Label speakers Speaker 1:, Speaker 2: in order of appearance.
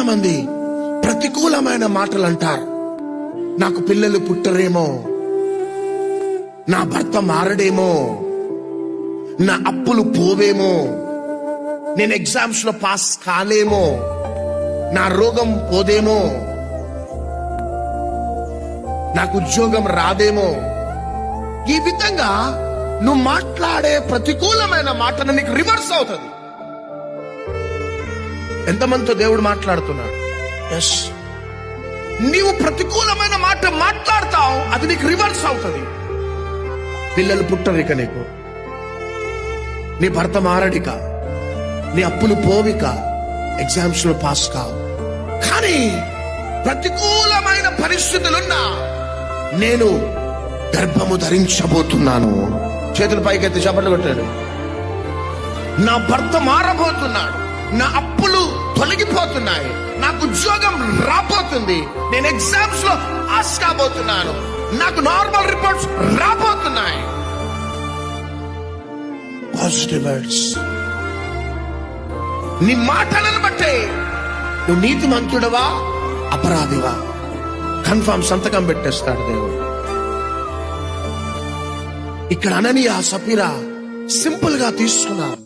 Speaker 1: మంది ప్రతికూలమైన మాటలు అంటారు. నాకు పిల్లలు పుట్టరేమో, నా భర్త మారడేమో, నా అప్పులు పోవేమో, నేను ఎగ్జామ్స్ లో పాస్ కాలేమో, నా రోగం పోదేమో, నాకు ఉద్యోగం రాదేమో. ఈ విధంగా నువ్వు మాట్లాడే ప్రతికూలమైన మాటను నీకు రివర్స్ అవుతుంది. ఎంతమందితో దేవుడు మాట్లాడుతున్నాడు? ఎస్, నీవు ప్రతికూలమైన మాట మాట్లాడతావు, అది నీకు రివర్స్ అవుతుంది. పిల్లలు పుట్టరిక, నీకు నీ భర్త మారడిక, నీ అప్పులు పోవిక, ఎగ్జామ్స్ లో పాస్ కావు. కానీ ప్రతికూలమైన పరిస్థితులున్నా నేను గర్భము ధరించబోతున్నాను. చేతుల పైకెత్తి చప్పట్లు కొట్టాడు. నా భర్త మారబోతున్నాడు, నా అప్పులు తొలగిపోతున్నాయి, నాకు ఉద్యోగం రాబోతుంది, నేను ఎగ్జామ్స్ లో పాస్ కాబోతున్నాను, నాకు నార్మల్ రిపోర్ట్స్ రాబోతున్నాయి. Positive words. నీ మాటలను బట్టే నువ్వు నీతిమంతుడవా అపరాధివా కన్ఫర్మ్ సంతకం పెట్టేస్తాడు దేవుడు. ఇక్కడ అననీయ సఫీరా సింపుల్ గా తీసుకున్నారు.